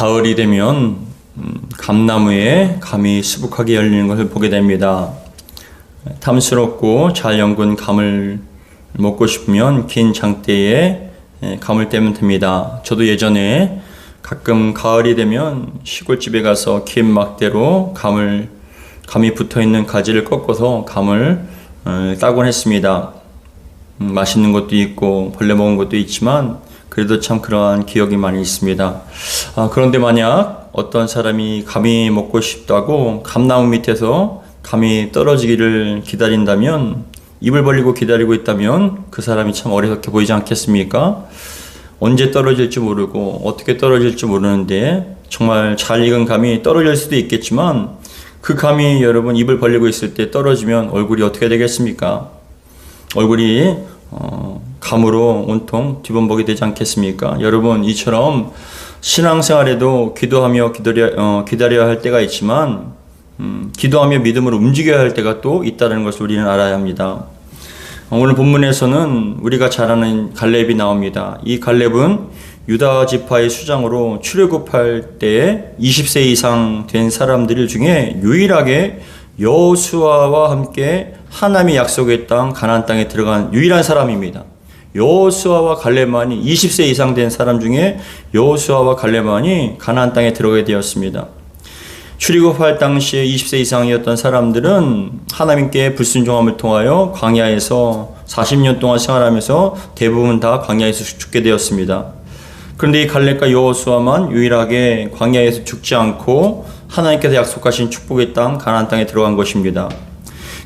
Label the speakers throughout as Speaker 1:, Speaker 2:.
Speaker 1: 가을이 되면 감나무에 감이 수북하게 열리는 것을 보게 됩니다. 탐스럽고 잘 연근 감을 먹고 싶으면 긴 장대에 감을 떼면 됩니다. 저도 예전에 가끔 가을이 되면 시골집에 가서 긴 막대로 감이 붙어있는 가지를 꺾어서 감을 따곤 했습니다. 맛있는 것도 있고 벌레 먹은 것도 있지만 그래도 참 그러한 기억이 많이 있습니다. 그런데 만약 어떤 사람이 감이 먹고 싶다고 감나무 밑에서 감이 떨어지기를 기다린다면, 입을 벌리고 기다리고 있다면 그 사람이 참 어리석게 보이지 않겠습니까? 언제 떨어질지 모르고 어떻게 떨어질지 모르는데 정말 잘 익은 감이 떨어질 수도 있겠지만 그 감이 여러분 입을 벌리고 있을 때 떨어지면 얼굴이 어떻게 되겠습니까? 얼굴이 감으로 온통 뒤범벅이 되지 않겠습니까? 여러분, 이처럼 신앙생활에도 기도하며 기다려야 할 때가 있지만 기도하며 믿음으로 움직여야 할 때가 또 있다는 것을 우리는 알아야 합니다. 오늘 본문에서는 우리가 잘 아는 갈렙이 나옵니다. 이 갈렙은 유다 지파의 수장으로 출애굽할 때에 20세 이상 된 사람들 중에 유일하게 여호수아와 함께 하나님이 약속의 땅 가나안 땅에 들어간 유일한 사람입니다. 여호수아와 갈렙만이 20세 이상 된 사람 중에 여호수아와 갈렙만이 가나안 땅에 들어가게 되었습니다. 출애굽할 당시에 20세 이상이었던 사람들은 하나님께 불순종함을 통하여 광야에서 40년 동안 생활하면서 대부분 다 광야에서 죽게 되었습니다. 그런데 이 갈렙과 여호수아만 유일하게 광야에서 죽지 않고 하나님께서 약속하신 축복의 땅 가나안 땅에 들어간 것입니다.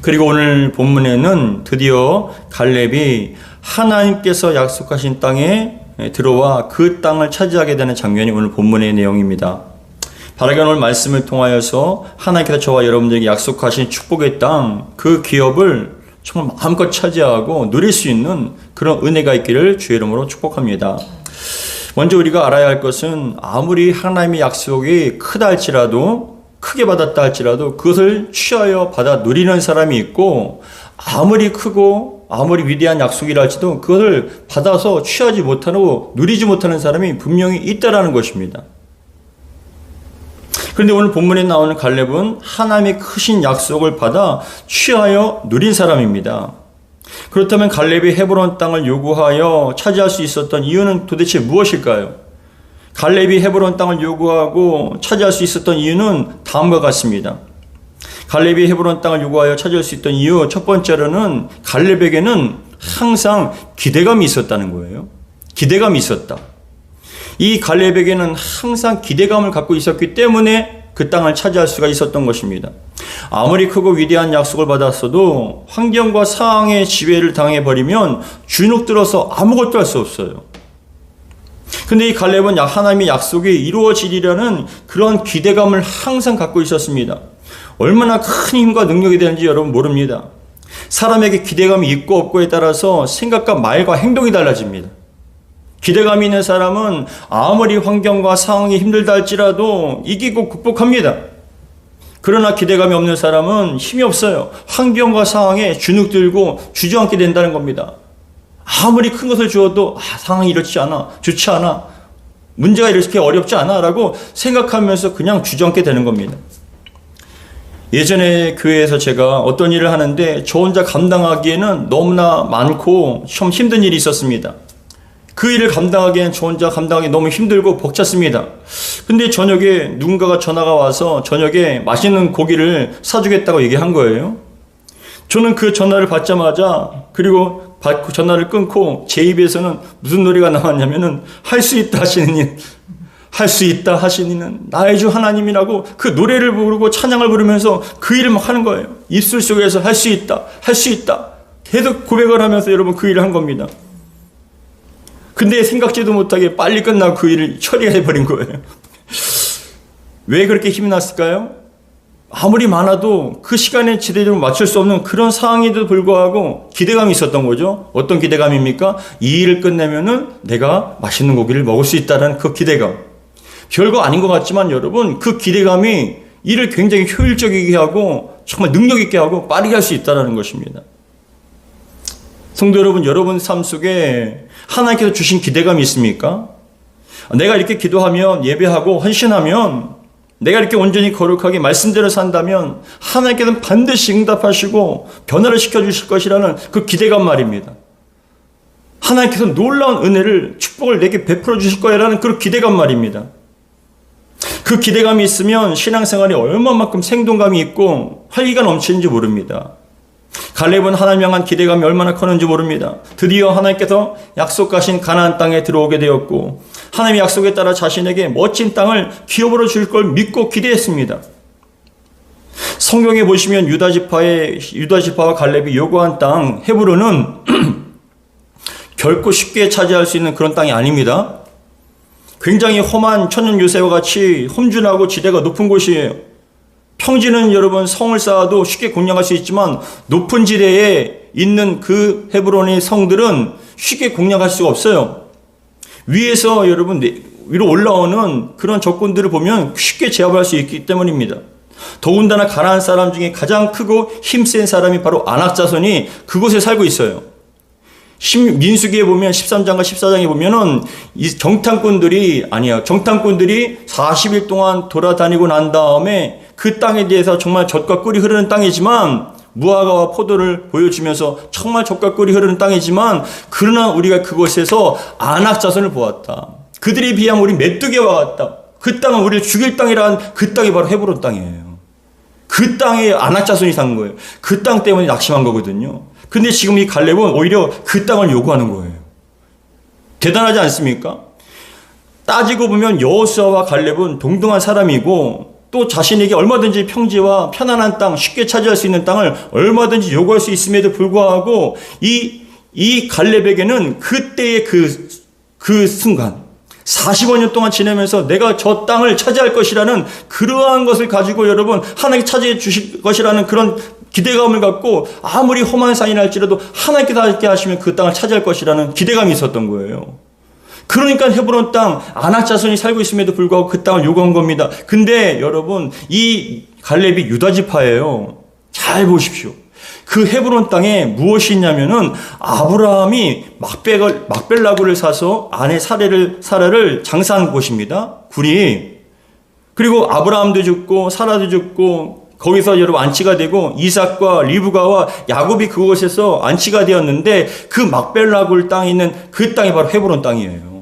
Speaker 1: 그리고 오늘 본문에는 드디어 갈렙이 하나님께서 약속하신 땅에 들어와 그 땅을 차지하게 되는 장면이 오늘 본문의 내용입니다. 바라기 오늘 말씀을 통하여서 하나님께서 저와 여러분들에게 약속하신 축복의 땅, 그 기업을 정말 마음껏 차지하고 누릴 수 있는 그런 은혜가 있기를 주의 이름으로 축복합니다. 먼저 우리가 알아야 할 것은 아무리 하나님의 약속이 크다 할지라도, 크게 받았다 할지라도 그것을 취하여 받아 누리는 사람이 있고, 아무리 크고 아무리 위대한 약속이라 할지도 그것을 받아서 취하지 못하고 누리지 못하는 사람이 분명히 있다라는 것입니다. 그런데 오늘 본문에 나오는 갈렙은 하나님의 크신 약속을 받아 취하여 누린 사람입니다. 그렇다면 갈렙이 헤브론 땅을 요구하여 차지할 수 있었던 이유는 도대체 무엇일까요? 갈렙이 헤브론 땅을 요구하고 차지할 수 있었던 이유는 다음과 같습니다. 갈렙이 헤브론 땅을 요구하여 차지할 수 있던 이유, 첫 번째로는 갈렙에게는 항상 기대감이 있었다는 거예요. 기대감이 있었다. 이 갈렙에게는 항상 기대감을 갖고 있었기 때문에 그 땅을 차지할 수가 있었던 것입니다. 아무리 크고 위대한 약속을 받았어도 환경과 상황의 지배를 당해버리면 주눅들어서 아무것도 할 수 없어요. 근데 이 갈렙은 하나님의 약속이 이루어지리라는 그런 기대감을 항상 갖고 있었습니다. 얼마나 큰 힘과 능력이 되는지 여러분 모릅니다. 사람에게 기대감이 있고 없고에 따라서 생각과 말과 행동이 달라집니다. 기대감이 있는 사람은 아무리 환경과 상황이 힘들다 할지라도 이기고 극복합니다. 그러나 기대감이 없는 사람은 힘이 없어요. 환경과 상황에 주눅들고 주저앉게 된다는 겁니다. 아무리 큰 것을 주어도 상황이 이렇지 않아, 좋지 않아, 문제가 이렇게 어렵지 않아 라고 생각하면서 그냥 주저앉게 되는 겁니다. 예전에 교회에서 제가 어떤 일을 하는데 저 혼자 감당하기에는 너무나 많고 좀 힘든 일이 있었습니다. 그 일을 감당하기엔 저 혼자 감당하기 너무 힘들고 벅찼습니다. 근데 저녁에 누군가가 전화가 와서 저녁에 맛있는 고기를 사주겠다고 얘기한 거예요. 저는 그 전화를 받자마자, 그리고 받고 전화를 끊고 제 입에서는 무슨 노래가 나왔냐면은 할 수 있다 하시는 일, 할 수 있다 하시는 이는 나의 주 하나님이라고 그 노래를 부르고 찬양을 부르면서 그 일을 막 하는 거예요. 입술 속에서 할 수 있다, 할 수 있다 계속 고백을 하면서 여러분 그 일을 한 겁니다. 근데 생각지도 못하게 빨리 끝나고 그 일을 처리해버린 거예요. 왜 그렇게 힘이 났을까요? 아무리 많아도 그 시간에 제대로 맞출 수 없는 그런 상황에도 불구하고 기대감이 있었던 거죠. 어떤 기대감입니까? 이 일을 끝내면은 내가 맛있는 고기를 먹을 수 있다는 그 기대감. 별거 아닌 것 같지만 여러분, 그 기대감이 일을 굉장히 효율적이게 하고 정말 능력 있게 하고 빠르게 할 수 있다는 것입니다. 성도 여러분, 여러분 삶 속에 하나님께서 주신 기대감이 있습니까? 내가 이렇게 기도하면, 예배하고 헌신하면, 내가 이렇게 온전히 거룩하게 말씀대로 산다면 하나님께서는 반드시 응답하시고 변화를 시켜주실 것이라는 그 기대감 말입니다. 하나님께서 놀라운 은혜를, 축복을 내게 베풀어 주실 거라는 그런 기대감 말입니다. 그 기대감이 있으면 신앙생활이 얼마만큼 생동감이 있고 활기가 넘치는지 모릅니다. 갈렙은 하나님 향한 기대감이 얼마나 컸는지 모릅니다. 드디어 하나님께서 약속하신 가나안 땅에 들어오게 되었고 하나님의 약속에 따라 자신에게 멋진 땅을 기업으로 줄 걸 믿고 기대했습니다. 성경에 보시면 유다지파와 갈렙이 요구한 땅 헤브론은 결코 쉽게 차지할 수 있는 그런 땅이 아닙니다. 굉장히 험한 천연 요새와 같이 험준하고 지대가 높은 곳이에요. 평지는 여러분 성을 쌓아도 쉽게 공략할 수 있지만 높은 지대에 있는 그 헤브론의 성들은 쉽게 공략할 수가 없어요. 위에서 여러분 위로 올라오는 그런 적군들을 보면 쉽게 제압할 수 있기 때문입니다. 더군다나 가나안 사람 중에 가장 크고 힘센 사람이 바로 아낙 자손이 그곳에 살고 있어요. 민수기에 보면 13장과 14장에 보면은 이 정탐꾼들이 40일 동안 돌아다니고 난 다음에 그 땅에 대해서 정말 젖과 꿀이 흐르는 땅이지만 무화과와 포도를 보여주면서 정말 젖과 꿀이 흐르는 땅이지만 그러나 우리가 그곳에서 아낙 자손을 보았다. 그들에 비하면 우리 메뚜기와 같다. 그 땅은 우리를 죽일 땅이라는 그 땅이 바로 헤브론 땅이에요. 그 땅에 아낙 자손이 산 거예요. 그 땅 때문에 낙심한 거거든요. 근데 지금 이 갈렙은 오히려 그 땅을 요구하는 거예요. 대단하지 않습니까? 따지고 보면 여호수아와 갈렙은 동등한 사람이고 또 자신에게 얼마든지 평지와 편안한 땅, 쉽게 차지할 수 있는 땅을 얼마든지 요구할 수 있음에도 불구하고 이 갈렙에게는 그때의 그 순간 45년 동안 지내면서 내가 저 땅을 차지할 것이라는 그러한 것을 가지고 여러분 하나님께 차지해 주실 것이라는 그런 기대감을 갖고 아무리 험한 산이라 할지라도 하나님께서 함께 하시면 그 땅을 차지할 것이라는 기대감이 있었던 거예요. 그러니까 헤브론 땅 아낙 자손이 살고 있음에도 불구하고 그 땅을 요구한 겁니다. 근데 여러분 이 갈렙이 유다지파예요. 잘 보십시오. 그 헤브론 땅에 무엇이 있냐면은 아브라함이 막벨라굴을 사서 아내 사라를 장사한 곳입니다. 굴이. 그리고 아브라함도 죽고 사라도 죽고 거기서 여러분 안치가 되고 이삭과 리브가와 야곱이 그곳에서 안치가 되었는데 그 막벨라굴 땅에 있는 그 땅이 바로 헤브론 땅이에요.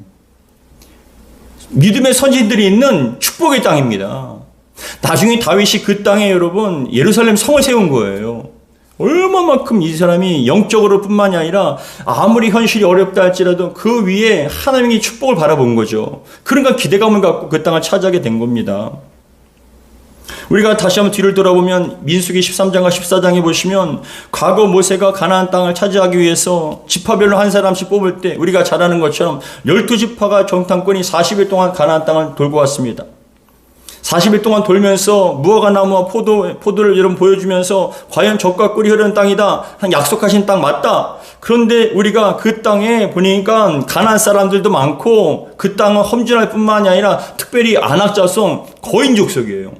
Speaker 1: 믿음의 선진들이 있는 축복의 땅입니다. 나중에 다윗이 그 땅에 여러분 예루살렘 성을 세운 거예요. 얼마만큼 이 사람이 영적으로 뿐만이 아니라 아무리 현실이 어렵다 할지라도 그 위에 하나님의 축복을 바라본 거죠. 그러니까 기대감을 갖고 그 땅을 차지하게 된 겁니다. 우리가 다시 한번 뒤를 돌아보면 민수기 13장과 14장에 보시면 과거 모세가 가나안 땅을 차지하기 위해서 지파별로 한 사람씩 뽑을 때 우리가 잘 아는 것처럼 12지파가 정탐꾼이 40일 동안 가나안 땅을 돌고 왔습니다. 40일 동안 돌면서 무화과 나무와 포도를 여러분 보여주면서 과연 젖과 꿀이 흐르는 땅이다. 약속하신 땅 맞다. 그런데 우리가 그 땅에 보니까 가나안 사람들도 많고 그 땅은 험준할 뿐만이 아니라 특별히 아낙 자손 거인 족속이에요.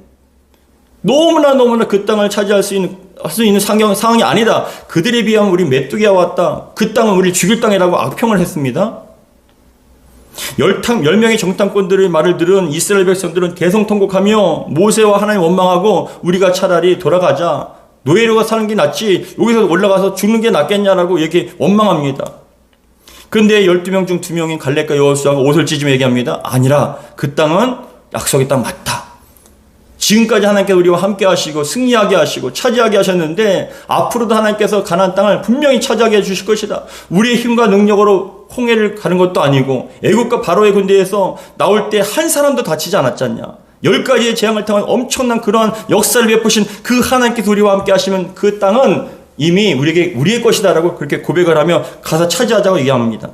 Speaker 1: 너무나 그 땅을 차지할 수 있는 상황이 아니다. 그들에 비하면 우리 메뚜기와 왔다. 그 땅은 우리를 죽일 땅이라고 악평을 했습니다. 10명의 정탐꾼들의 말을 들은 이스라엘 백성들은 대성통곡하며 모세와 하나님 원망하고 우리가 차라리 돌아가자. 노예로가 사는 게 낫지. 여기서 올라가서 죽는 게 낫겠냐라고 이렇게 원망합니다. 그런데 12명 중 2명인 갈렙과 여호수아가 옷을 찢으며 얘기합니다. 아니라 그 땅은 약속의 땅 맞다. 지금까지 하나님께서 우리와 함께 하시고 승리하게 하시고 차지하게 하셨는데 앞으로도 하나님께서 가나안 땅을 분명히 차지하게 해주실 것이다. 우리의 힘과 능력으로 홍해를 가는 것도 아니고 애국과 바로의 군대에서 나올 때 한 사람도 다치지 않았잖냐. 10가지의 재앙을 통한 엄청난 그러한 역사를 베푸신 그 하나님께서 우리와 함께 하시면 그 땅은 이미 우리의 것이다라고 그렇게 고백을 하며 가서 차지하자고 얘기합니다.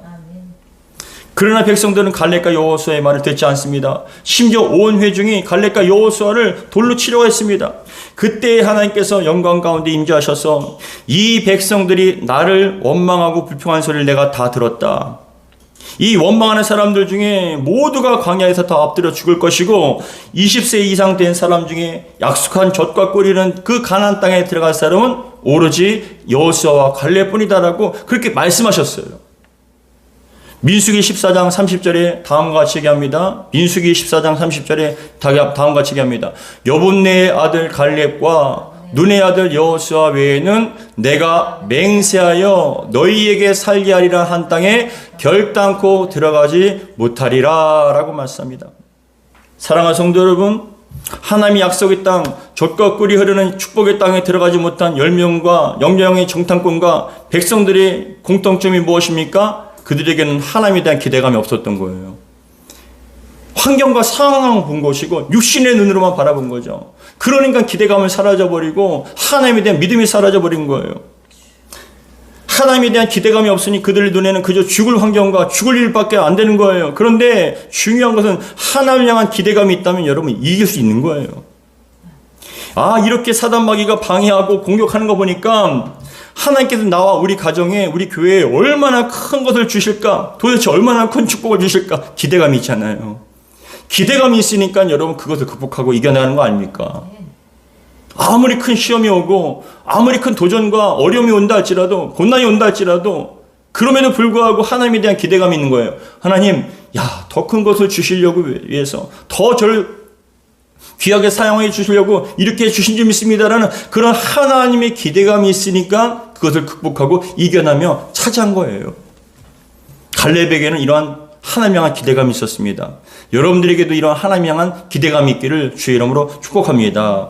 Speaker 1: 그러나 백성들은 갈렙과 여호수아의 말을 듣지 않습니다. 심지어 온 회중이 갈렙과 여호수아를 돌로 치려고 했습니다. 그때 하나님께서 영광 가운데 임재하셔서 이 백성들이 나를 원망하고 불평한 소리를 내가 다 들었다. 이 원망하는 사람들 중에 모두가 광야에서 다 엎드려 죽을 것이고 20세 이상 된 사람 중에 약속한 젖과 꿀이는 그 가나안 땅에 들어갈 사람은 오로지 여호수아와 갈렙뿐이다라고 그렇게 말씀하셨어요. 민수기 14장 30절에 다음과 같이 얘기합니다. 민수기 14장 30절에 다음과 같이 얘기합니다. 여분네의 아들 갈렙과 눈의 아들 여호수아 외에는 내가 맹세하여 너희에게 살게 하리라 한 땅에 결단코 들어가지 못하리라 라고 말씀합니다. 사랑하는 성도 여러분, 하나님의 약속의 땅, 젖과 꿀이 흐르는 축복의 땅에 들어가지 못한 10명과 영령의 정탐꾼과 백성들의 공통점이 무엇입니까? 그들에게는 하나님에 대한 기대감이 없었던 거예요. 환경과 상황을 본 것이고 육신의 눈으로만 바라본 거죠. 그러니까 기대감을 사라져버리고 하나님에 대한 믿음이 사라져버린 거예요. 하나님에 대한 기대감이 없으니 그들 눈에는 그저 죽을 환경과 죽을 일밖에 안 되는 거예요. 그런데 중요한 것은 하나님을 향한 기대감이 있다면 여러분 이길 수 있는 거예요. 이렇게 사단 마귀가 방해하고 공격하는 거 보니까 하나님께서 나와 우리 가정에, 우리 교회에 얼마나 큰 것을 주실까? 도대체 얼마나 큰 축복을 주실까? 기대감이 있잖아요. 기대감이 있으니까 여러분 그것을 극복하고 이겨내는 거 아닙니까? 아무리 큰 시험이 오고 아무리 큰 도전과 어려움이 온다 할지라도, 고난이 온다 할지라도 그럼에도 불구하고 하나님에 대한 기대감이 있는 거예요. 하나님, 더 큰 것을 주시려고 위해서 더 저를 귀하게 사용해 주시려고 이렇게 주신 줄 믿습니다라는 그런 하나님의 기대감이 있으니까 그것을 극복하고 이겨내며 차지한 거예요. 갈렙에게는 이러한 하나님 향한 기대감이 있었습니다. 여러분들에게도 이러한 하나님 향한 기대감이 있기를 주의 이름으로 축복합니다.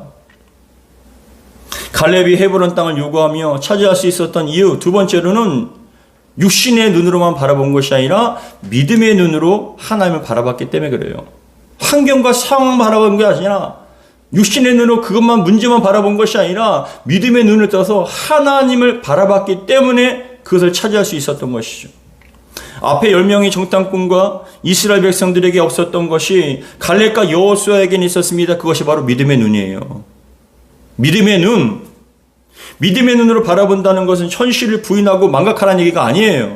Speaker 1: 갈렙이 헤브론 땅을 요구하며 차지할 수 있었던 이유, 두 번째로는 육신의 눈으로만 바라본 것이 아니라 믿음의 눈으로 하나님을 바라봤기 때문에 그래요. 환경과 상황을 바라본 게 아니라 육신의 눈으로 그것만 문제만 바라본 것이 아니라 믿음의 눈을 떠서 하나님을 바라봤기 때문에 그것을 차지할 수 있었던 것이죠. 앞에 10명의 정탐꾼과 이스라엘 백성들에게 없었던 것이 갈렙과 여호수아에게는 있었습니다. 그것이 바로 믿음의 눈이에요. 믿음의 눈. 믿음의 눈으로 바라본다는 것은 현실을 부인하고 망각하라는 얘기가 아니에요.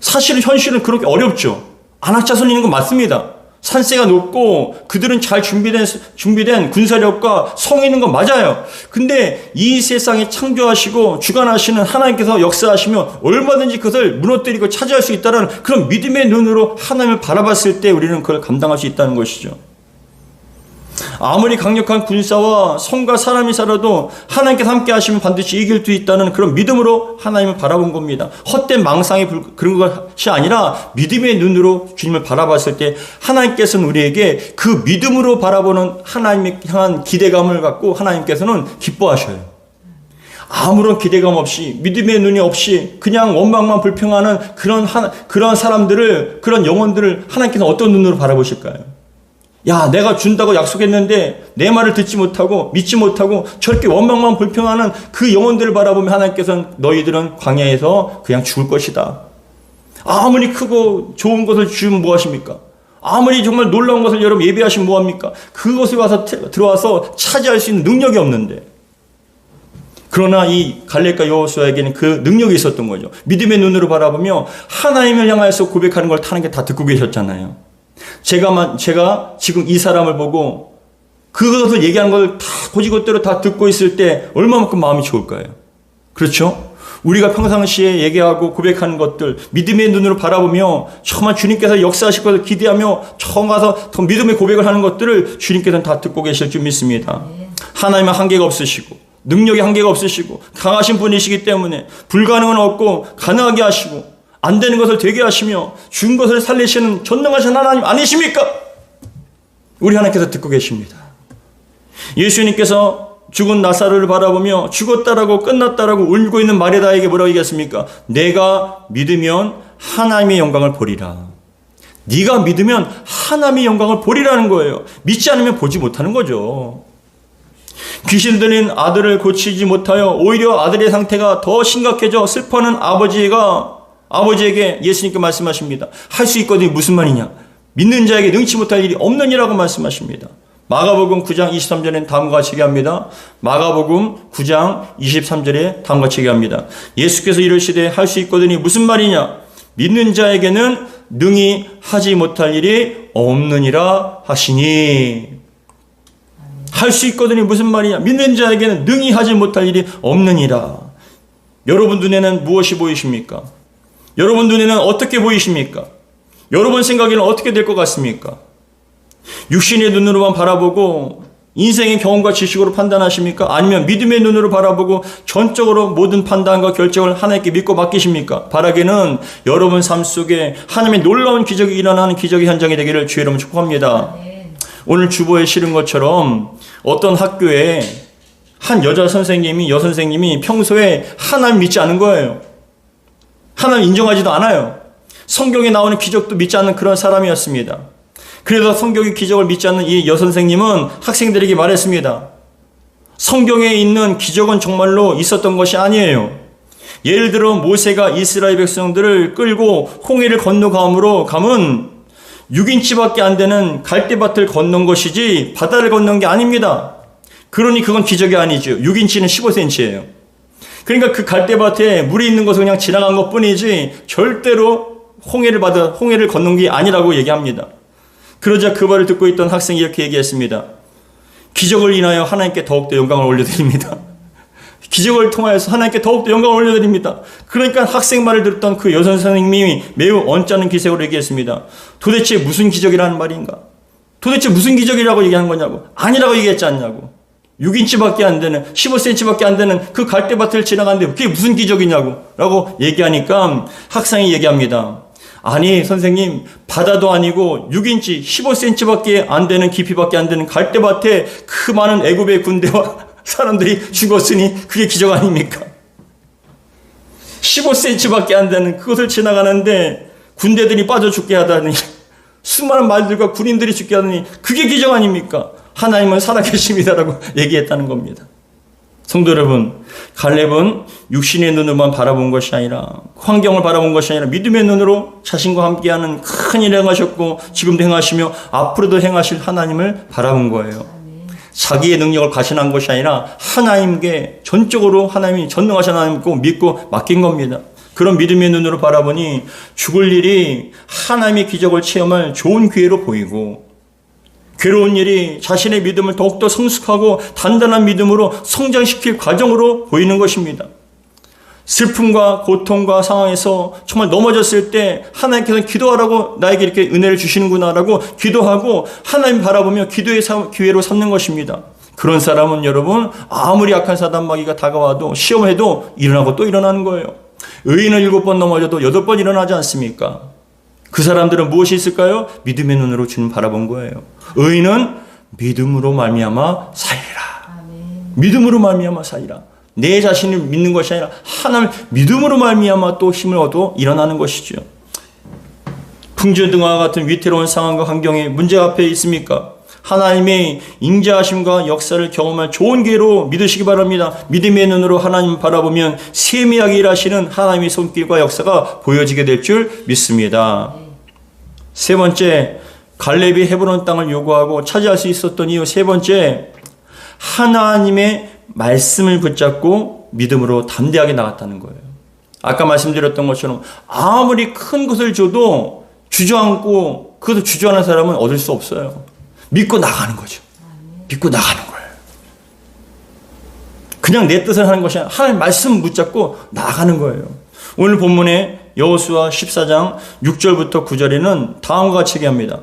Speaker 1: 사실은 현실은 그렇게 어렵죠. 안악자손 있는 건 맞습니다. 산세가 높고 그들은 잘 준비된 군사력과 성이 있는 건 맞아요. 근데 이 세상에 창조하시고 주관하시는 하나님께서 역사하시며 얼마든지 그것을 무너뜨리고 차지할 수 있다는 그런 믿음의 눈으로 하나님을 바라봤을 때 우리는 그걸 감당할 수 있다는 것이죠. 아무리 강력한 군사와 성과 사람이 살아도 하나님께서 함께 하시면 반드시 이길 수 있다는 그런 믿음으로 하나님을 바라본 겁니다. 헛된 망상이 그런 것이 아니라 믿음의 눈으로 주님을 바라봤을 때 하나님께서는 우리에게 그 믿음으로 바라보는 하나님에 향한 기대감을 갖고 하나님께서는 기뻐하셔요. 아무런 기대감 없이 믿음의 눈이 없이 그냥 원망만 불평하는 그런 사람들을, 그런 영혼들을 하나님께서 어떤 눈으로 바라보실까요? 내가 준다고 약속했는데 내 말을 듣지 못하고 믿지 못하고 저렇게 원망만 불평하는 그 영혼들을 바라보면 하나님께서는 너희들은 광야에서 그냥 죽을 것이다. 아무리 크고 좋은 것을 주면 뭐하십니까? 아무리 정말 놀라운 것을 여러분 예배하시면 뭐합니까? 그것에 와서 들어와서 차지할 수 있는 능력이 없는데. 그러나 이 갈렙과 여호수아에게는 그 능력이 있었던 거죠. 믿음의 눈으로 바라보며 하나님을 향하여서 고백하는 걸 하나님께 다 듣고 계셨잖아요. 제가 지금 이 사람을 보고 그것을 얘기하는 걸 다 고지것대로 다 듣고 있을 때 얼마만큼 마음이 좋을까요? 그렇죠? 우리가 평상시에 얘기하고 고백하는 것들 믿음의 눈으로 바라보며 정말 주님께서 역사하실 것을 기대하며 처음 가서 더 믿음의 고백을 하는 것들을 주님께서는 다 듣고 계실 줄 믿습니다. 하나님은 한계가 없으시고 능력이 한계가 없으시고 강하신 분이시기 때문에 불가능은 없고 가능하게 하시고 안 되는 것을 되게 하시며 죽은 것을 살리시는 전능하신 하나님 아니십니까? 우리 하나님께서 듣고 계십니다. 예수님께서 죽은 나사로를 바라보며 죽었다라고 끝났다라고 울고 있는 마리다에게 뭐라고 얘기했습니까? 내가 믿으면 하나님의 영광을 보리라. 네가 믿으면 하나님의 영광을 보리라는 거예요. 믿지 않으면 보지 못하는 거죠. 귀신 들린 아들을 고치지 못하여 오히려 아들의 상태가 더 심각해져 슬퍼하는 아버지에게 예수님께 말씀하십니다. 할 수 있거든요. 무슨 말이냐? 믿는 자에게 능치 못할 일이 없느니라고 말씀하십니다. 마가복음 9장 23절에 다음과 같이 얘기합니다. 마가복음 9장 23절에 다음과 같이 얘기합니다. 예수께서 이르시되 할 수 있거든요. 무슨 말이냐? 믿는 자에게는 능히 하지 못할 일이 없느니라 하시니. 할 수 있거든요. 무슨 말이냐? 믿는 자에게는 능히 하지 못할 일이 없느니라. 여러분 눈에는 무엇이 보이십니까? 여러분 눈에는 어떻게 보이십니까? 여러분 생각에는 어떻게 될 것 같습니까? 육신의 눈으로만 바라보고 인생의 경험과 지식으로 판단하십니까? 아니면 믿음의 눈으로 바라보고 전적으로 모든 판단과 결정을 하나님께 믿고 맡기십니까? 바라기는 여러분 삶 속에 하나님의 놀라운 기적이 일어나는 기적의 현장이 되기를 주의 이름으로 축복합니다. 오늘 주보에 실은 것처럼 어떤 학교에 한 여선생님이 평소에 하나님 믿지 않은 거예요. 하나님 인정하지도 않아요. 성경에 나오는 기적도 믿지 않는 그런 사람이었습니다. 그래서 성경의 기적을 믿지 않는 이 여선생님은 학생들에게 말했습니다. 성경에 있는 기적은 정말로 있었던 것이 아니에요. 예를 들어 모세가 이스라엘 백성들을 끌고 홍해를 건너감으로 감은 6인치밖에 안 되는 갈대밭을 건넌 것이지 바다를 건넌 게 아닙니다. 그러니 그건 기적이 아니죠. 6인치는 15cm예요. 그러니까 그 갈대밭에 물이 있는 것은 그냥 지나간 것 뿐이지 절대로 홍해를 건넌 게 아니라고 얘기합니다. 그러자 그 말을 듣고 있던 학생이 이렇게 얘기했습니다. 기적을 인하여 하나님께 더욱더 영광을 올려드립니다. 기적을 통하여서 하나님께 더욱더 영광을 올려드립니다. 그러니까 학생 말을 들었던 그 여선생님이 매우 언짢은 기색으로 얘기했습니다. 도대체 무슨 기적이라는 말인가? 도대체 무슨 기적이라고 얘기하는 거냐고? 아니라고 얘기했지 않냐고? 6인치밖에 안 되는 15cm밖에 안 되는 그 갈대밭을 지나가는데 그게 무슨 기적이냐고 라고 얘기하니까 학생이 얘기합니다. 아니 선생님, 바다도 아니고 6인치 15cm밖에 안 되는 깊이밖에 안 되는 갈대밭에 그 많은 애굽의 군대와 사람들이 죽었으니 그게 기적 아닙니까? 15cm밖에 안 되는 그것을 지나가는데 군대들이 빠져 죽게 하다니, 수많은 말들과 군인들이 죽게 하다니 그게 기적 아닙니까? 하나님은 살아계십니다라고 얘기했다는 겁니다. 성도 여러분, 갈렙은 육신의 눈으로만 바라본 것이 아니라, 환경을 바라본 것이 아니라 믿음의 눈으로 자신과 함께하는 큰 일을 행하셨고 지금도 행하시며 앞으로도 행하실 하나님을 바라본 거예요. 자기의 능력을 과신한 것이 아니라 하나님께 전적으로 하나님이 전능하신 하나님을 믿고 맡긴 겁니다. 그런 믿음의 눈으로 바라보니 죽을 일이 하나님의 기적을 체험할 좋은 기회로 보이고, 괴로운 일이 자신의 믿음을 더욱더 성숙하고 단단한 믿음으로 성장시킬 과정으로 보이는 것입니다. 슬픔과 고통과 상황에서 정말 넘어졌을 때 하나님께서 기도하라고 나에게 이렇게 은혜를 주시는구나라고 기도하고 하나님 바라보며 기도의 기회로 삼는 것입니다. 그런 사람은 여러분, 아무리 약한 사단마귀가 다가와도 시험해도 일어나고 또 일어나는 거예요. 의인은 7번 넘어져도 8번 일어나지 않습니까? 그 사람들은 무엇이 있을까요? 믿음의 눈으로 주님 바라본 거예요. 의인은 믿음으로 말미암아 살리라. 믿음으로 말미암아 살리라. 내 자신을 믿는 것이 아니라 하나님을 믿음으로 말미암아 또 힘을 얻어 일어나는 것이죠. 풍주등화 같은 위태로운 상황과 환경에 문제 앞에 있습니까? 하나님의 인자하심과 역사를 경험할 좋은 기회로 믿으시기 바랍니다. 믿음의 눈으로 하나님을 바라보면 세미하게 일하시는 하나님의 손길과 역사가 보여지게 될 줄 믿습니다. 세 번째, 갈렙이 헤브론 땅을 요구하고 차지할 수 있었던 이유 세 번째, 하나님의 말씀을 붙잡고 믿음으로 담대하게 나갔다는 거예요. 아까 말씀드렸던 것처럼 아무리 큰 것을 줘도 주저앉고 그것을 주저하는 사람은 얻을 수 없어요. 믿고 나가는 거죠. 믿고 나가는 거예요. 그냥 내 뜻을 하는 것이 아니라 하나님 말씀 붙잡고 나가는 거예요. 오늘 본문에 여호수아 14장 6절부터 9절에는 다음과 같이 얘기합니다.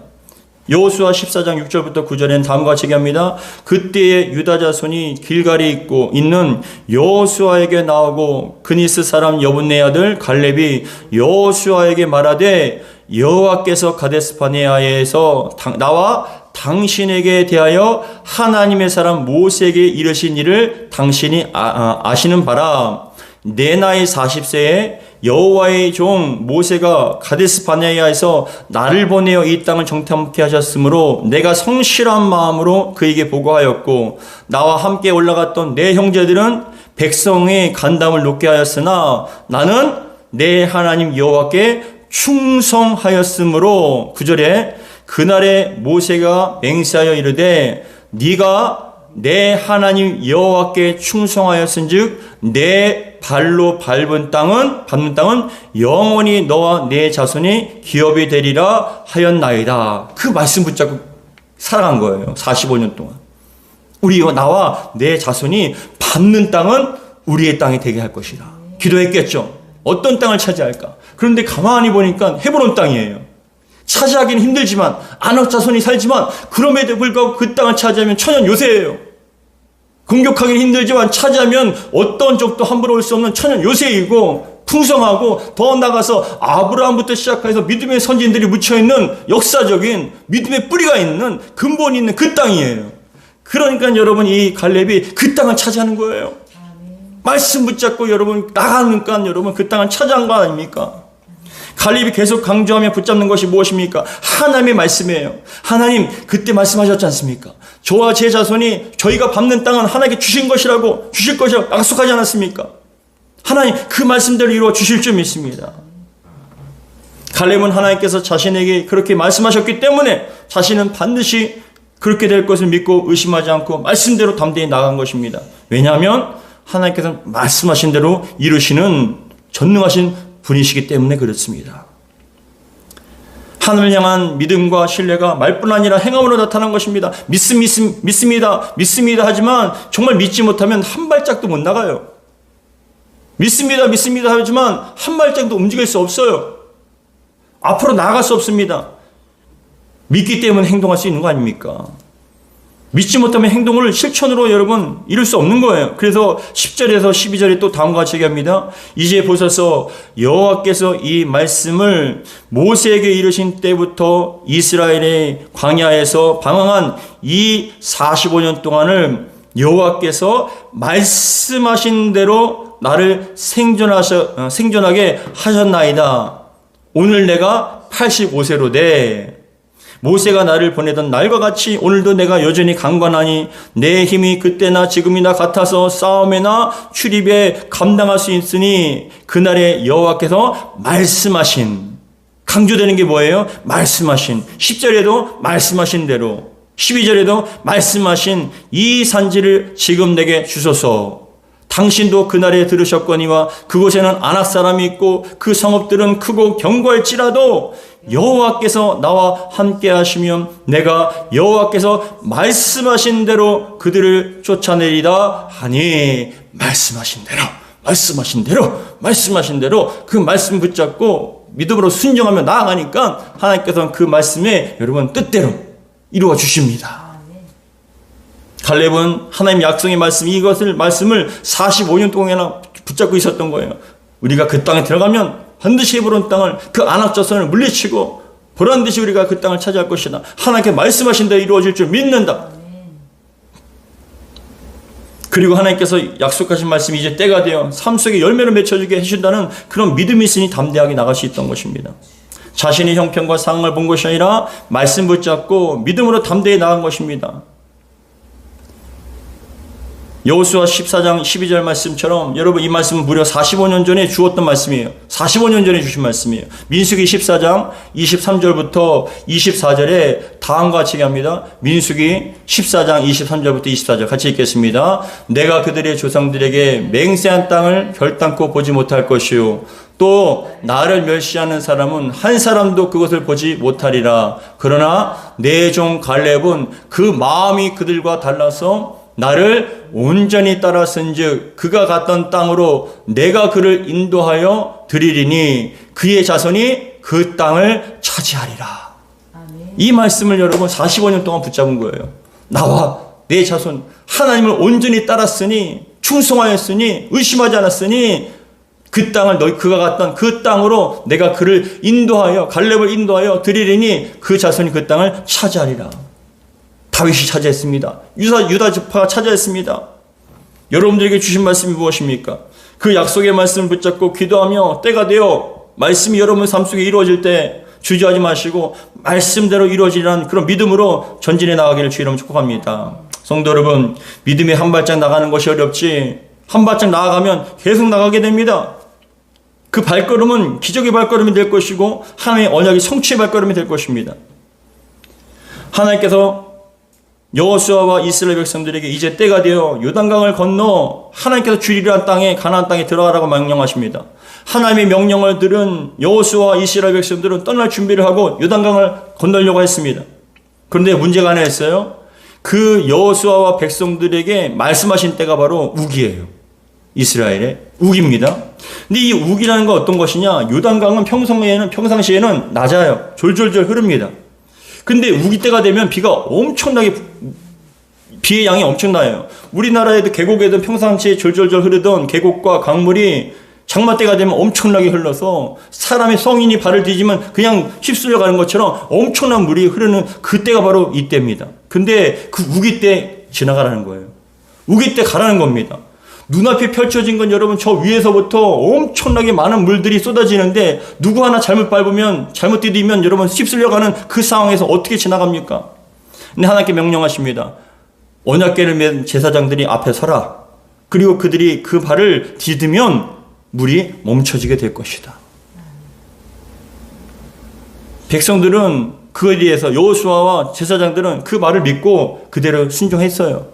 Speaker 1: 여호수아 14장 6절부터 9절에는 다음과 같이 얘기합니다. 그때에 유다 자손이 길갈에 있는 여호수아에게 나오고 그니스 사람 여분네 아들 갈렙이 여호수아에게 말하되 여호와께서 가데스바네아에서 나와 당신에게 대하여 하나님의 사람 모세에게 이르신 일을 당신이 아시는 바라. 내 나이 40세에 여호와의 종 모세가 가데스바네아에서 나를 보내어 이 땅을 정탐케 하셨으므로 내가 성실한 마음으로 그에게 보고하였고, 나와 함께 올라갔던 내 형제들은 백성의 간담을 높게 하였으나 나는 내 하나님 여호와께 충성하였으므로, 9절에 그날에 모세가 맹세하여 이르되 네가 내 하나님 여호와께 충성하였은즉 내 발로 밟는 땅은 영원히 너와 내 자손이 기업이 되리라 하였나이다. 그 말씀 붙잡고 살아간 거예요. 45년 동안. 나와 내 자손이 밟는 땅은 우리의 땅이 되게 할 것이라 기도했겠죠. 어떤 땅을 차지할까? 그런데 가만히 보니까 헤브론 땅이에요. 차지하기는 힘들지만 아낙 자손이 살지만 그럼에도 불구하고 그 땅을 차지하면 천연 요새예요. 공격하기는 힘들지만 차지하면 어떤 적도 함부로 올 수 없는 천연 요새이고 풍성하고 더 나아가서 아브라함부터 시작해서 믿음의 선진들이 묻혀있는 역사적인 믿음의 뿌리가 있는 근본이 있는 그 땅이에요. 그러니까 여러분 이 갈렙이 그 땅을 차지하는 거예요. 말씀 붙잡고 여러분 나가니까 여러분 그 땅을 차지한 거 아닙니까? 갈렙이 계속 강조하며 붙잡는 것이 무엇입니까? 하나님의 말씀이에요. 하나님 그때 말씀하셨지 않습니까? 저와 제 자손이 저희가 밟는 땅은 하나님께 주신 것이라고 주실 것이라고 약속하지 않았습니까? 하나님 그 말씀대로 이루어 주실 줄 믿습니다. 갈렙은 하나님께서 자신에게 그렇게 말씀하셨기 때문에 자신은 반드시 그렇게 될 것을 믿고 의심하지 않고 말씀대로 담대히 나간 것입니다. 왜냐하면 하나님께서 말씀하신 대로 이루시는 전능하신 분이시기 때문에 그렇습니다. 하늘을 향한 믿음과 신뢰가 말뿐 아니라 행함으로 나타난 것입니다. 믿습니다 하지만 정말 믿지 못하면 한 발짝도 못 나가요. 믿습니다 하지만 한 발짝도 움직일 수 없어요. 앞으로 나아갈 수 없습니다. 믿기 때문에 행동할 수 있는 거 아닙니까? 믿지 못하면 행동을 실천으로 여러분 이룰 수 없는 거예요. 그래서 10절에서 12절에 또 다음과 같이 얘기합니다. 이제 보소서 여호와께서 이 말씀을 모세에게 이르신 때부터 이스라엘의 광야에서 방황한 이 45년 동안을 여호와께서 말씀하신 대로 나를 생존하게 하셨나이다. 오늘 내가 85세로 돼. 모세가 나를 보내던 날과 같이 오늘도 내가 여전히 강건하니 내 힘이 그때나 지금이나 같아서 싸움에나 출입에 감당할 수 있으니 그날에 여호와께서 말씀하신, 강조되는 게 뭐예요? 말씀하신, 10절에도 말씀하신 대로, 12절에도 말씀하신 이 산지를 지금 내게 주소서. 당신도 그날에 들으셨거니와 그곳에는 아낙 사람이 있고 그 성읍들은 크고 견고할지라도 여호와께서 나와 함께 하시면 내가 여호와께서 말씀하신 대로 그들을 쫓아내리다 하니 말씀하신 대로 그 말씀 붙잡고 믿음으로 순종하며 나아가니까 하나님께서는 그 말씀에 여러분 뜻대로 이루어 주십니다. 갈렙은 하나님 약속의 말씀, 이것을 말씀을 45년 동안이나 붙잡고 있었던 거예요. 우리가 그 땅에 들어가면 반드시 헤브론 땅을, 그 아낙 자손을 물리치고 보란듯이 우리가 그 땅을 차지할 것이다. 하나님께 말씀하신 대로 이루어질 줄 믿는다. 그리고 하나님께서 약속하신 말씀이 이제 때가 되어 삶 속에 열매를 맺혀주게 해준다는 그런 믿음이 있으니 담대하게 나갈 수 있던 것입니다. 자신의 형편과 상황을 본 것이 아니라 말씀 붙잡고 믿음으로 담대히 나간 것입니다. 여호수아 14장 12절 말씀처럼 여러분 이 말씀은 무려 45년 전에 주었던 말씀이에요. 45년 전에 주신 말씀이에요. 민수기 14장 23절부터 24절에 다음과 같이 얘기합니다. 민수기 14장 23절부터 24절 같이 읽겠습니다. 내가 그들의 조상들에게 맹세한 땅을 결단코 보지 못할 것이요 또 나를 멸시하는 사람은 한 사람도 그것을 보지 못하리라. 그러나 내 종 갈렙은 그 마음이 그들과 달라서 나를 온전히 따랐은즉 그가 갔던 땅으로 내가 그를 인도하여 드리리니 그의 자손이 그 땅을 차지하리라. 아멘. 이 말씀을 여러분 45년 동안 붙잡은 거예요. 나와 내 자손 하나님을 온전히 따랐으니 충성하였으니 의심하지 않았으니 그 땅을 그가 갔던 그 땅으로 내가 그를 인도하여 갈렙을 인도하여 드리리니 그 자손이 그 땅을 차지하리라. 다윗이 차지했습니다. 유다 지파가 차지했습니다. 여러분들에게 주신 말씀이 무엇입니까? 그 약속의 말씀을 붙잡고 기도하며 때가 되어 말씀이 여러분 삶 속에 이루어질 때 주저하지 마시고 말씀대로 이루어지라는 그런 믿음으로 전진해 나가기를 주의 이름으로 축복합니다. 성도 여러분, 믿음이 한 발짝 나가는 것이 어렵지 한 발짝 나아가면 계속 나가게 됩니다. 그 발걸음은 기적의 발걸음이 될 것이고 하나님의 언약의 성취의 발걸음이 될 것입니다. 하나님께서 여호수아와 이스라엘 백성들에게 이제 때가 되어 요단강을 건너 하나님께서 주리라 한 땅에 가나안 땅에 들어가라고 명령하십니다. 하나님의 명령을 들은 여호수아와 이스라엘 백성들은 떠날 준비를 하고 요단강을 건너려고 했습니다. 그런데 문제가 하나 있어요. 그 여호수아와 백성들에게 말씀하신 때가 바로 우기예요. 이스라엘의 우기입니다. 근데 이 우기라는 건 어떤 것이냐? 요단강은 평상시에는 낮아요. 졸졸졸 흐릅니다. 근데 우기 때가 되면 비의 양이 엄청나요. 우리나라에도 계곡에도 평상시에 졸졸졸 흐르던 계곡과 강물이 장마 때가 되면 엄청나게 흘러서 사람의 성인이 발을 디디면 그냥 휩쓸려 가는 것처럼 엄청난 물이 흐르는 그때가 바로 이때입니다. 근데 그 우기 때 지나가라는 거예요. 우기 때 가라는 겁니다. 눈앞에 펼쳐진 건 여러분 저 위에서부터 엄청나게 많은 물들이 쏟아지는데 누구 하나 잘못 디디면 여러분 휩쓸려가는 그 상황에서 어떻게 지나갑니까? 근데 하나님께 명령하십니다. 언약궤를 맨 제사장들이 앞에 서라. 그리고 그들이 그 발을 디디면 물이 멈춰지게 될 것이다. 백성들은 그에 대해서 여호수아와 제사장들은 그 말을 믿고 그대로 순종했어요.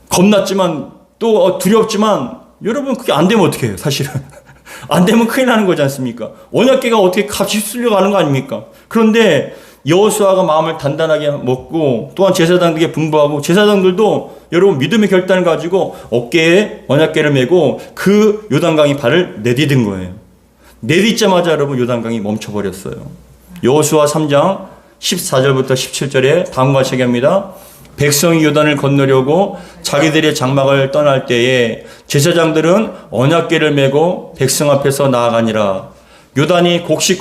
Speaker 1: 겁났지만 또 두렵지만 여러분 그게 안 되면 어떻게 해요? 사실은 안 되면 큰일 나는 거지 않습니까? 언약궤가 어떻게 같이 쓸려가는 거 아닙니까? 그런데 여호수아가 마음을 단단하게 먹고 또한 제사장들에게 분부하고 제사장들도 여러분 믿음의 결단을 가지고 어깨에 언약궤를 메고 그 요단강이 발을 내디딘 거예요. 내딛자마자 여러분 요단강이 멈춰버렸어요. 여호수아 3장 14절부터 17절에 다음과 같이 얘기합니다. 백성이 요단을 건너려고 자기들의 장막을 떠날 때에 제사장들은 언약궤를 메고 백성 앞에서 나아가니라. 요단이 곡식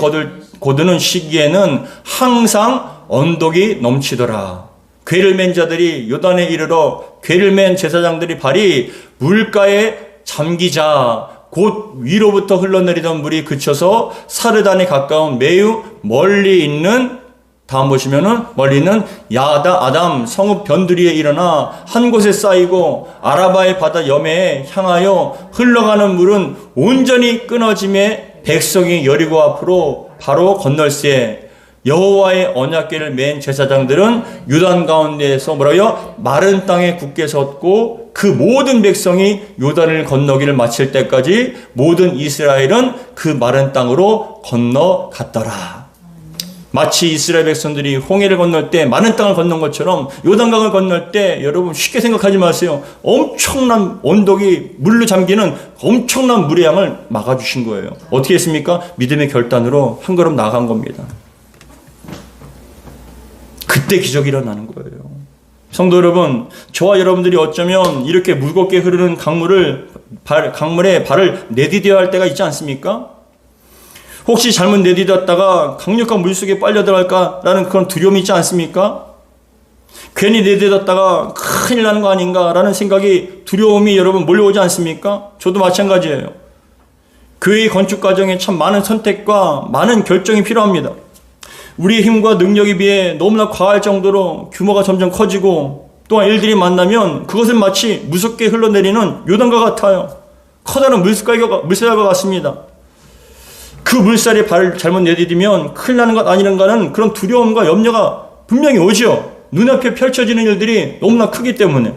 Speaker 1: 거두는 시기에는 항상 언덕이 넘치더라. 궤를 맨 자들이 요단에 이르러 궤를 맨 제사장들이 발이 물가에 잠기자 곧 위로부터 흘러내리던 물이 그쳐서 사르단에 가까운 매우 멀리 있는 다음 보시면은 멀리 있는 아담 성읍 변두리에 일어나 한 곳에 쌓이고 아라바의 바다 여매에 향하여 흘러가는 물은 온전히 끊어짐에 백성이 여리고 앞으로 바로 건널세. 여호와의 언약궤를 맨 제사장들은 요단 가운데에서 마른 땅에 굳게 섰고 그 모든 백성이 요단을 건너기를 마칠 때까지 모든 이스라엘은 그 마른 땅으로 건너갔더라. 마치 이스라엘 백성들이 홍해를 건널 때 마른 땅을 건넌 것처럼 요단강을 건널 때 여러분 쉽게 생각하지 마세요. 엄청난 언덕이 물로 잠기는 엄청난 물의 양을 막아주신 거예요. 어떻게 했습니까? 믿음의 결단으로 한 걸음 나아간 겁니다. 그때 기적이 일어나는 거예요. 성도 여러분, 저와 여러분들이 어쩌면 이렇게 무겁게 흐르는 강물에 발을 내디뎌야 할 때가 있지 않습니까? 혹시 잘못 내디뎠다가 강력한 물속에 빨려 들어갈까라는 그런 두려움이 있지 않습니까? 괜히 내디뎠다가 큰일 나는 거 아닌가라는 생각이, 두려움이 여러분 몰려오지 않습니까? 저도 마찬가지예요. 교회의 건축 과정에 참 많은 선택과 많은 결정이 필요합니다. 우리의 힘과 능력에 비해 너무나 과할 정도로 규모가 점점 커지고 또한 일들이 만나면 그것은 마치 무섭게 흘러내리는 요단과 같아요. 커다란 물살과 같습니다. 그 물살에 발을 잘못 내디디면 큰일 나는 것 아니란가는 그런 두려움과 염려가 분명히 오죠. 눈앞에 펼쳐지는 일들이 너무나 크기 때문에.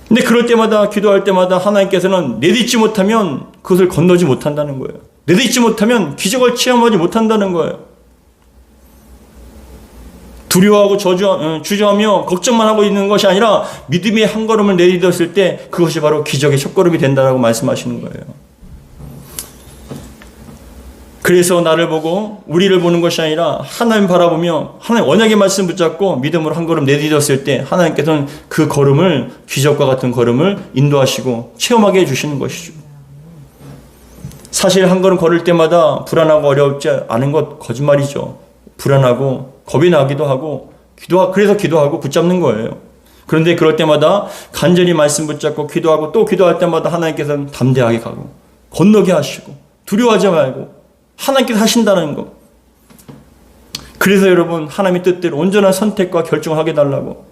Speaker 1: 근데 그럴 때마다, 기도할 때마다 하나님께서는 내딛지 못하면 그것을 건너지 못한다는 거예요. 내딛지 못하면 기적을 체험하지 못한다는 거예요. 두려워하고 주저하며 걱정만 하고 있는 것이 아니라 믿음의 한 걸음을 내딛었을 때 그것이 바로 기적의 첫걸음이 된다라고 말씀하시는 거예요. 그래서 나를 보고 우리를 보는 것이 아니라 하나님 바라보며 하나님 언약의 말씀 붙잡고 믿음으로 한 걸음 내딛었을 때 하나님께서는 그 걸음을, 기적과 같은 걸음을 인도하시고 체험하게 해주시는 것이죠. 사실 한 걸음 걸을 때마다 불안하고 어렵지 않은 것 거짓말이죠. 불안하고 겁이 나기도 하고 그래서 기도하고 붙잡는 거예요. 그런데 그럴 때마다 간절히 말씀 붙잡고 기도하고 또 기도할 때마다 하나님께서는 담대하게 가고 건너게 하시고 두려워하지 말고 하나님께서 하신다는 것. 그래서 여러분, 하나님의 뜻대로 온전한 선택과 결정을 하게 달라고,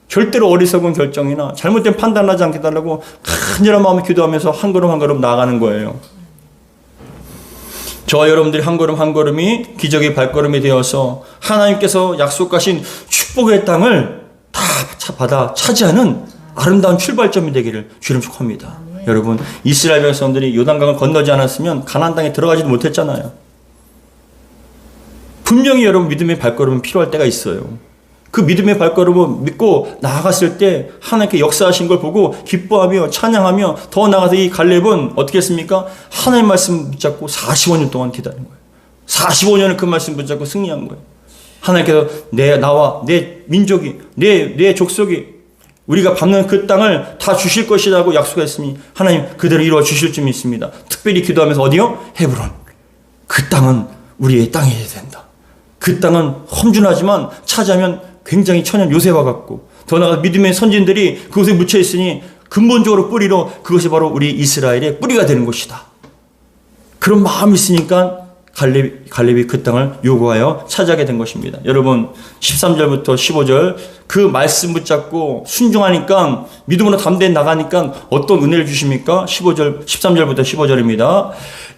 Speaker 1: 절대로 어리석은 결정이나 잘못된 판단을 하지 않게 달라고 간절한 마음에 기도하면서 한 걸음 한 걸음 나아가는 거예요. 저와 여러분들이 한 걸음 한 걸음이 기적의 발걸음이 되어서 하나님께서 약속하신 축복의 땅을 다 받아 차지하는 아름다운 출발점이 되기를 주님 축복합니다. 여러분, 이스라엘 백성들이 요단강을 건너지 않았으면 가나안 땅에 들어가지도 못했잖아요. 분명히 여러분 믿음의 발걸음은 필요할 때가 있어요. 그 믿음의 발걸음을 믿고 나아갔을 때 하나님께 역사하신 걸 보고 기뻐하며 찬양하며 더 나아가서 이 갈렙은 어떻게 했습니까? 하나님 말씀 붙잡고 45년 동안 기다린 거예요. 45년을 그 말씀 붙잡고 승리한 거예요. 하나님께서 나와 내 민족이 내 족속이 우리가 밟는 그 땅을 다 주실 것이라고 약속했으니 하나님 그대로 이루어 주실 줄 믿습니다. 특별히 기도하면서 어디요? 헤브론. 그 땅은 우리의 땅이 된다. 그 땅은 험준하지만 차지하면 굉장히 천연 요새와 같고 더 나아가 믿음의 선진들이 그곳에 묻혀 있으니 근본적으로 뿌리로 그것이 바로 우리 이스라엘의 뿌리가 되는 것이다. 그런 마음이 있으니까 갈렙이 그 땅을 요구하여 차지하게 된 것입니다. 여러분 13절부터 15절 그 말씀 붙잡고 순종하니까 믿음으로 담대히 나가니까 어떤 은혜를 주십니까? 13절부터 15절입니다.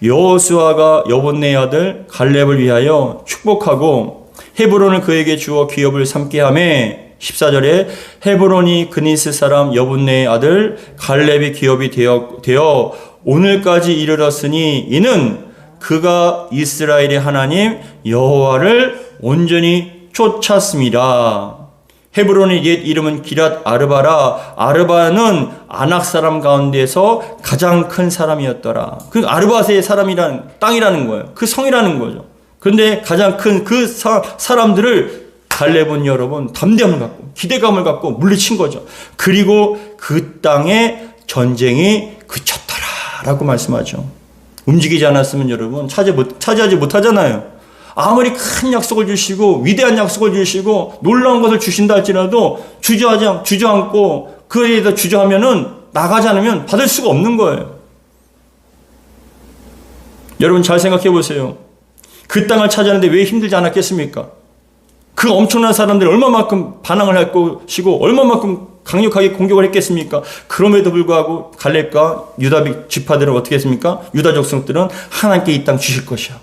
Speaker 1: 여호수아가 여본네의 아들 갈렙을 위하여 축복하고 헤브론을 그에게 주어 기업을 삼게 하매 14절에 헤브론이 그니스 사람 여본네의 아들 갈렙의 기업이 되어 오늘까지 이르렀으니 이는 그가 이스라엘의 하나님 여호와를 온전히 쫓았습니다. 헤브론의 옛 이름은 기랏 아르바라. 아르바는 아낙 사람 가운데서 가장 큰 사람이었더라. 그 아르바의 사람이라는 땅이라는 거예요. 그 성이라는 거죠. 그런데 가장 큰 그 사람들을 갈렙은 여러분 담대함을 갖고 기대감을 갖고 물리친 거죠. 그리고 그 땅에 전쟁이 그쳤더라라고 말씀하죠. 움직이지 않았으면 여러분 차지하지 못하잖아요. 아무리 큰 약속을 주시고 위대한 약속을 주시고 놀라운 것을 주신다 할지라도 주저앉고 그에 대해서 주저하면은 나가지 않으면 받을 수가 없는 거예요. 여러분 잘 생각해 보세요. 그 땅을 차지하는데 왜 힘들지 않았겠습니까? 그 엄청난 사람들이 얼마만큼 반항을 할 것이고 얼마만큼 강력하게 공격을 했겠습니까? 그럼에도 불구하고 갈렙과 유다 지파들은 어떻게 했습니까? 유다 족속들은 하나님께 이 땅 주실 것이야.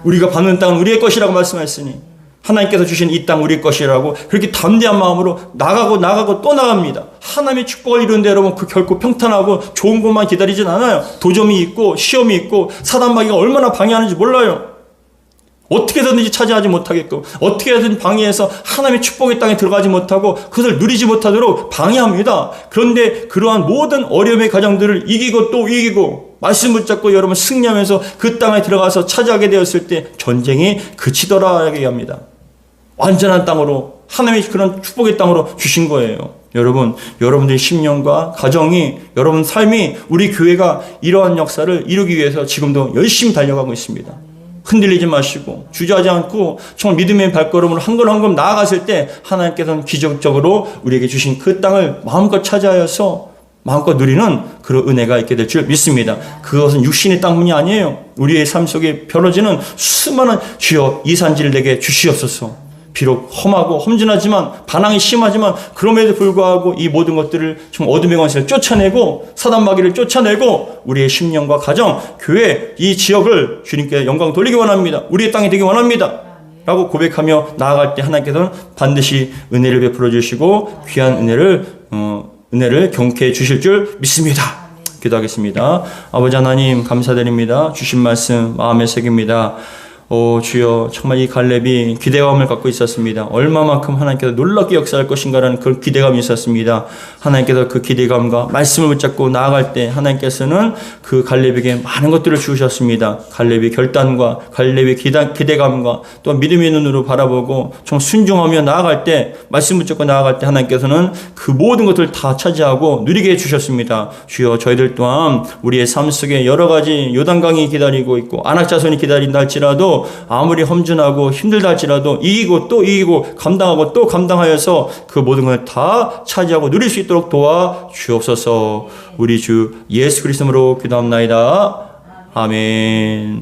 Speaker 1: 우리가 받는 땅은 우리의 것이라고 말씀하셨으니 하나님께서 주신 이 땅 우리의 것이라고 그렇게 담대한 마음으로 나가고 또 나갑니다. 하나님의 축복을 이루는데 여러분 그 결코 평탄하고 좋은 것만 기다리진 않아요. 도점이 있고 시험이 있고 사단마귀가 얼마나 방해하는지 몰라요. 어떻게든지 차지하지 못하게끔 어떻게든 방해해서 하나님의 축복의 땅에 들어가지 못하고 그것을 누리지 못하도록 방해합니다. 그런데 그러한 모든 어려움의 과정들을 이기고 또 이기고 말씀 붙잡고 여러분 승리하면서 그 땅에 들어가서 차지하게 되었을 때 전쟁이 그치더라 얘기합니다. 완전한 땅으로 하나님의 그런 축복의 땅으로 주신 거예요. 여러분들의 심령과 가정이 여러분 삶이 우리 교회가 이러한 역사를 이루기 위해서 지금도 열심히 달려가고 있습니다. 흔들리지 마시고 주저하지 않고 정말 믿음의 발걸음으로 한 걸음 한 걸음 나아갔을 때 하나님께서는 기적적으로 우리에게 주신 그 땅을 마음껏 차지하여서 마음껏 누리는 그런 은혜가 있게 될 줄 믿습니다. 그것은 육신의 땅뿐이 아니에요. 우리의 삶 속에 펼쳐지는 수많은 주여 이 산지를 내게 주시옵소서. 비록 험하고 험준하지만 반항이 심하지만 그럼에도 불구하고 이 모든 것들을 좀 어둠의 권세를 쫓아내고 사단마귀를 쫓아내고 우리의 심령과 가정, 교회, 이 지역을 주님께 영광 돌리기 원합니다. 우리의 땅이 되기 원합니다. 라고 고백하며 나아갈 때 하나님께서는 반드시 은혜를 베풀어 주시고 귀한 은혜를 경쾌해 주실 줄 믿습니다. 기도하겠습니다. 아버지 하나님 감사드립니다. 주신 말씀 마음에 새깁니다. 주여 정말 이 갈렙이 기대감을 갖고 있었습니다. 얼마만큼 하나님께서 놀랍게 역사할 것인가라는 그런 기대감이 있었습니다. 하나님께서 그 기대감과 말씀을 붙잡고 나아갈 때 하나님께서는 그 갈렙에게 많은 것들을 주셨습니다. 갈렙의 결단과 갈렙의 기대감과 또 믿음의 눈으로 바라보고 좀 순종하며 나아갈 때 말씀 붙잡고 나아갈 때 하나님께서는 그 모든 것들을 다 차지하고 누리게 해주셨습니다. 주여 저희들 또한 우리의 삶 속에 여러 가지 요단강이 기다리고 있고 안악자손이 기다린다 할지라도 아무리 험준하고 힘들다 할지라도 이기고 또 이기고 감당하고 또 감당하여서 그 모든 걸 다 차지하고 누릴 수 있도록 도와 주옵소서. 우리 주 예수 그리스도로 기도합나이다. 아멘.